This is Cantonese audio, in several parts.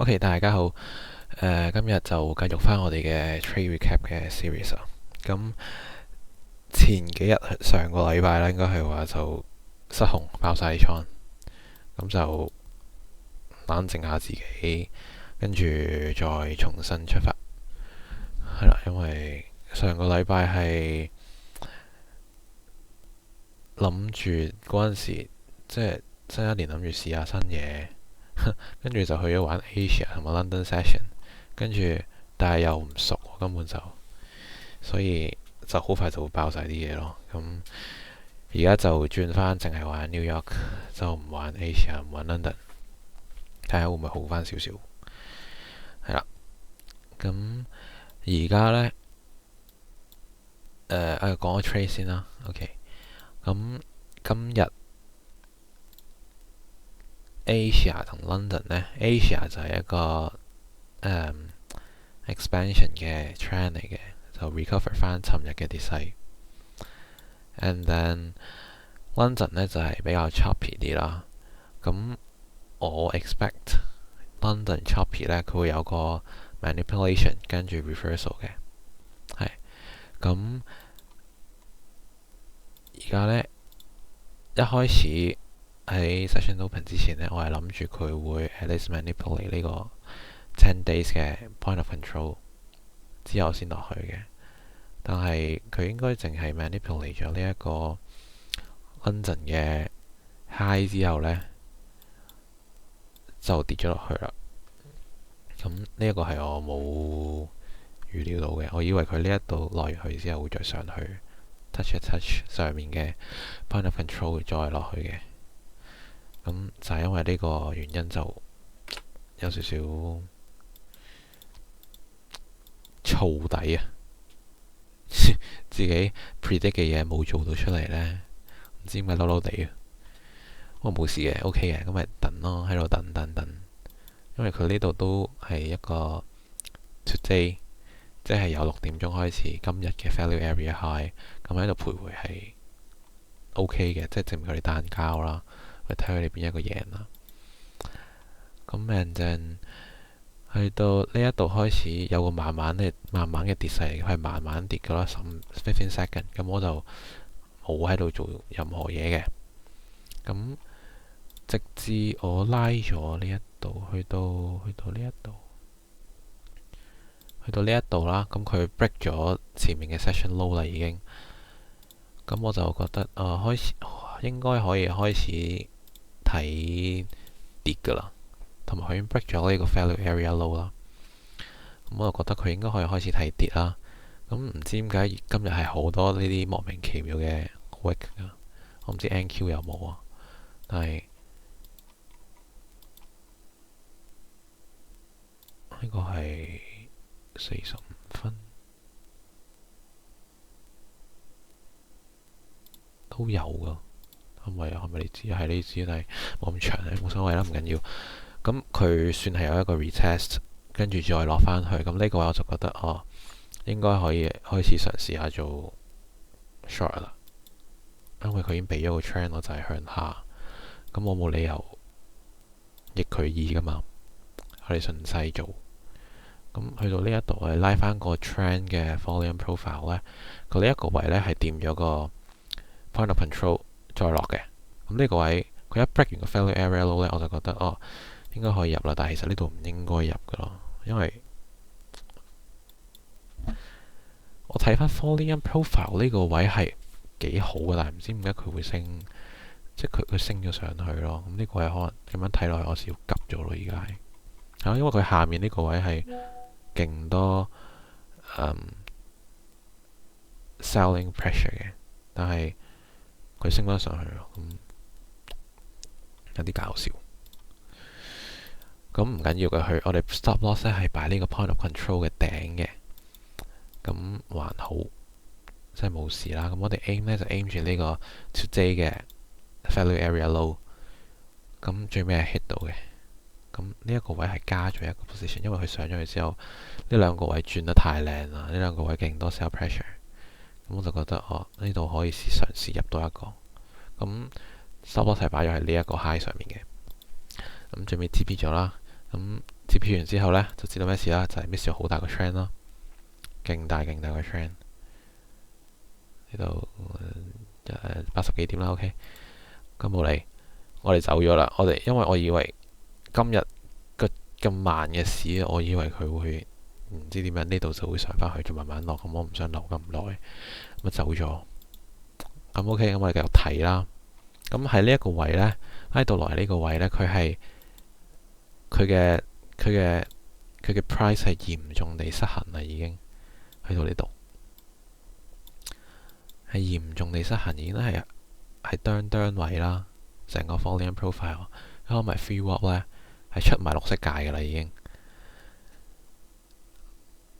OK，大家好。今日就繼續翻我哋嘅 trade recap 嘅 series 啊。咁前幾日上個禮拜啦，應該係話就失控爆晒啲倉，咁就冷靜下自己，跟住再重新出發。係啦，因為上個禮拜係諗住嗰陣時，即係新一年諗住試下新嘢，跟住就去咗玩 Asia 同埋 London Session，跟住但係又唔熟，根本就所以就好快就會爆晒啲嘢咯。咁而家就轉翻，淨係玩 New York，就唔玩 Asia，唔玩 London，睇下會唔會好翻少少。係啦，咁而家呢，講咗 trade 先啦。OK，咁今日 Asia 同 London 呢 Asia 就係一個expansion 嘅 trend 嚟嘅，就 recover 翻尋日嘅跌勢。And then London 呢就係比較 choppy 啲啦。咁我 expect London choppy 呢，佢會有個 manipulation 跟住 reversal 嘅。係咁而家呢，一開始喺 session open 之前呢，我係諗住佢會 at least manipulate 呢個10 days 嘅 point of control 之後先落去嘅。但係佢應該淨係 manipulate 咗呢一個 London 嘅 high 之後呢，就跌咗落去啦。咁呢一個係我冇預料到嘅，我以為佢呢一度落完去之後會再上去 touch 一 touch 上面嘅 point of control 再落去嘅。咁就係因為呢個原因就有少少燥底啊，自己 predict 嘅嘢冇做到出嚟呢，唔知點解嬲嬲地啊。我冇事嘅，OK 嘅，咁咪等咯，喺度等等等。因為佢呢度都係一個 today，即係由6點鐘開始，今日嘅 value area high，咁喺度徘徊係 OK 嘅，即係證明佢哋單交啦，去睇佢哋邊一個贏啦。咁 and then 去到呢一度開始有個慢慢嘅跌勢，係慢慢跌嘅啦，15 second。咁我就冇喺度做任何嘢嘅。咁直至我拉咗呢一度，去到呢一度，去到呢一度啦。咁佢 break 咗前面嘅 session low 啦，已經。咁我就覺得開始應該可以開始睇跌噶啦。同埋佢已經 break 咗呢個 value area low 啦，咁我就覺得佢應該可以開始睇跌啦。咁唔知點解今日係好多呢啲莫名其妙嘅 wick 噶，我唔知 NQ 有冇啊，但係呢個係45分都有噶，係咪你知？係你知，但係冇咁長咧，冇所謂啦，唔緊要。咁佢算係有一個 retest， 跟住再落返去。咁呢個位我就覺得應該可以開始嘗試下做 short 啦，因為佢已經俾咗個 trend 我就係向下。咁我冇理由逆佢意噶嘛，我哋順勢做。咁去到呢一度我哋拉返個 trend 嘅 volume profile 呢，佢呢一個位呢係掂咗個 point of control 再落嘅。咁呢個位佢一 break 完個 value area low 呢，我就覺得應該可以入啦，但係其實呢度唔應該入噶咯，因為我睇翻 volume profile 呢個位係幾好嘅，但係唔知點解佢會升，即係佢升咗上去咯。咁呢個位可能咁樣睇落去，我少急咗咯。而家係因為佢下面呢個位係勁多selling pressure 嘅，但係佢升咗上去咯，咁有啲搞笑。咁唔緊要嘅，我哋 stop loss 咧係擺呢個 point of control 嘅頂嘅，咁還好，即係冇事啦。咁我哋 aim 咧就 aim 住呢個 today 嘅 value area low， 咁最尾係 hit 到嘅。咁呢一個位係加咗一個 position， 因為佢上咗去之後，呢兩個位轉得太靚啦，呢兩個位勁多 sell pressure， 咁我就覺得呢度可以嘗試入到一個。咁 stop loss 係擺咗喺呢一個 high 上面嘅，咁最尾 TP 咗啦。咁 TP 完之後呢，就知道咩事啦，就係 miss 咗好大個 trend 咯，勁大個 trend。呢度80幾點啦，OK。咁冇理，我哋走咗啦。因為我以為今日咁慢嘅市，我以為佢會唔知點樣呢度就會上返去，就慢慢落。咁我唔想留咁耐，咁走咗。咁 OK，咁我哋繼續睇啦。咁喺呢一個位呢，喺度來呢個位呢，佢嘅 price 係嚴重地失衡啦，已經去到呢度係嚴重地失衡，已經係哚位啦。成個 volume profile，加埋 free walk 呢，係出埋綠色界噶啦，已經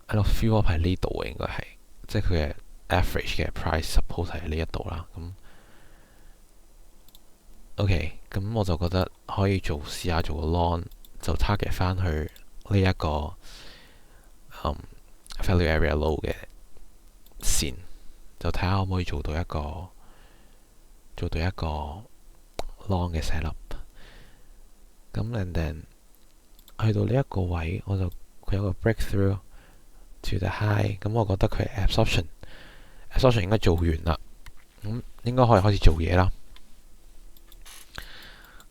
喺度 free walk 喺呢度嘅，應該係即係佢嘅 average 嘅 price suppose 係喺呢一度啦。咁 OK，咁我就覺得可以試下做個 long， 就 target 翻去呢一個value area low 嘅線，就睇下可唔可以做到一個 long 嘅 set up。咁 and then 去到呢一個位，佢有個 breakthrough to the high， 咁我覺得佢 absorption 應該做完啦，咁應該可以開始做嘢啦。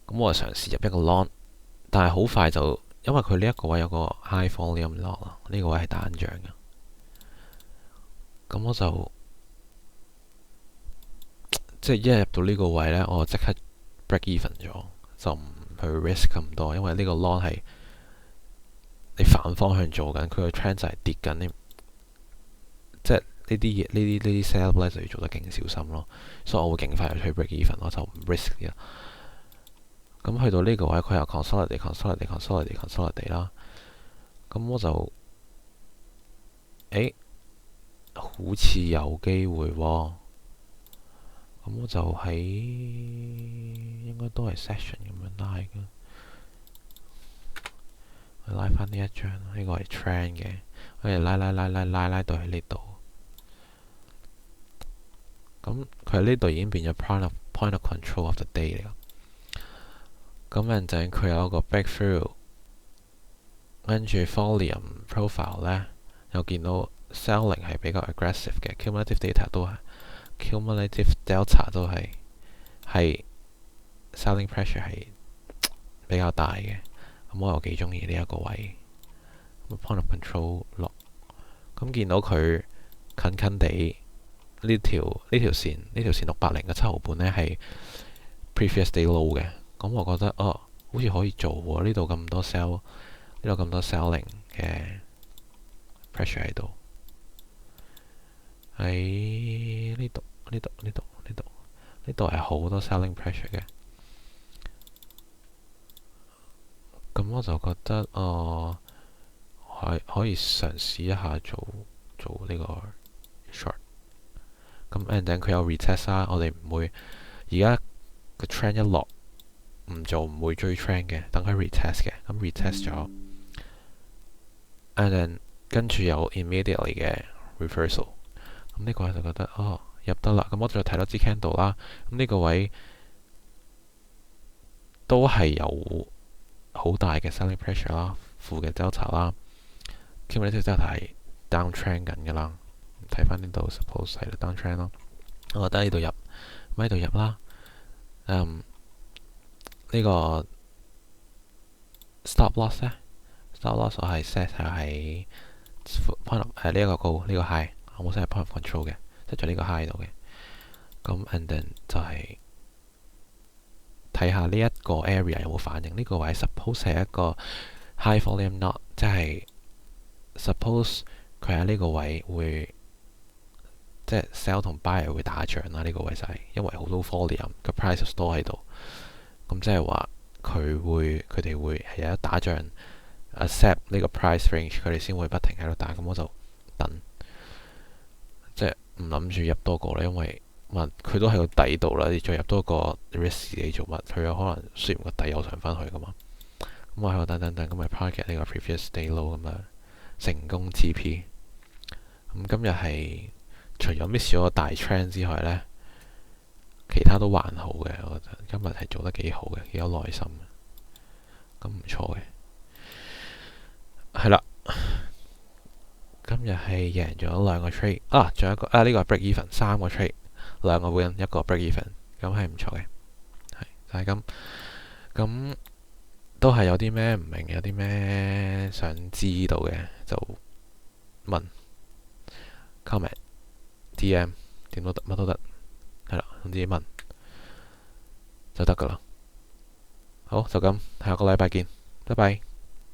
咁我就嘗試入一個 long， 但係好快就因為佢呢一個位有個 high volume long 啦，呢個位係彈漲嘅，咁我就即係一入到呢個位呢，我就即刻 break even 咗，就唔去 risk 咁多，因為呢個 long 係你反方向做緊，佢個 trend 就係跌緊，即係呢啲 set up 呢就要做得勁小心咯，所以我會勁快入去 break even，我就唔 risk 嘅。咁去到呢個位，佢又 consolidate 啦。咁我就好似有機會喎。咁我就喺應該都係 session 咁樣拉嘅。我拉翻呢一張，呢個係 trend 嘅，我哋拉到喺呢度。咁佢喺呢度已經變咗 point of control of the day 嚟㗎。咁然後佢有一個 breakthrough， 跟住 volume profile 呢，又見到 selling 係比較 aggressive 嘅 ，cumulative delta 都係 selling pressure 係比較大嘅。咁我又幾中意呢一個位，咁 point of control 落，咁見到佢近地呢條線680嘅7毫半呢係 previous day low 嘅。咁我覺得好似可以做喎，呢度咁多 selling 嘅 pressure 喺度，喺呢度係好多 selling pressure 嘅。咁我就覺得可以嘗試一下做呢個 short。咁 and then 佢有 retest 啦，我哋唔會而家個 trend 一落。唔會追 trend 嘅，等佢 retest 嘅，咁 retest 咗 and then 跟住有 immediately 嘅 reversal， 咁呢個位就覺得入得啦，咁我再睇多支 candle 啦，咁呢個位都係有好大嘅 selling pressure 啦，負嘅 delta 啦 cumulative delta 係 down trend 緊㗎啦，睇翻呢度 suppose 係 down trend 咯，我覺得呢度入，咁呢度入啦，呢個 stop loss 呢 stop loss 我係 set 喺 point of 呢一個高呢個 high， 我冇 set 喺 point of control 嘅，set 咗呢個 high 度嘅。咁 and then 就係睇下呢一個 area 有冇反應。呢個位 suppose 係一個 high volume knot， 即係 suppose 佢喺呢個位會即係 sell 同 buy 會打仗啦。呢個位就係因為好多 volume 個 price store 喺度。咁即係話佢哋會係有一打仗 accept 呢個 price range， 佢哋先會不停喺度打。咁我就等，即係唔諗住入多個啦，因為佢都喺個底度啦，你再入多個 risk 你做乜？佢有可能輸完個底又上翻去噶嘛。咁我喺度等，咁咪 target 呢個 previous day low 咁啊，成功 TP。咁今日係除咗 miss 咗個大 trend 之外呢，其他都還好嘅，我覺得今日係做得幾好嘅，幾有耐心嘅，咁唔錯嘅。日係贏咗兩個 trade 啊，仲有一個啊，呢個係 break even，三個 trade，兩個 win，一個 break even，咁係唔錯嘅，係就係咁。咁都係有啲咩唔明，有啲咩想知道嘅就問 comment DM 點都得，乜都得，係啦，總之問就得噶啦。好，就咁，下個禮拜見，拜拜。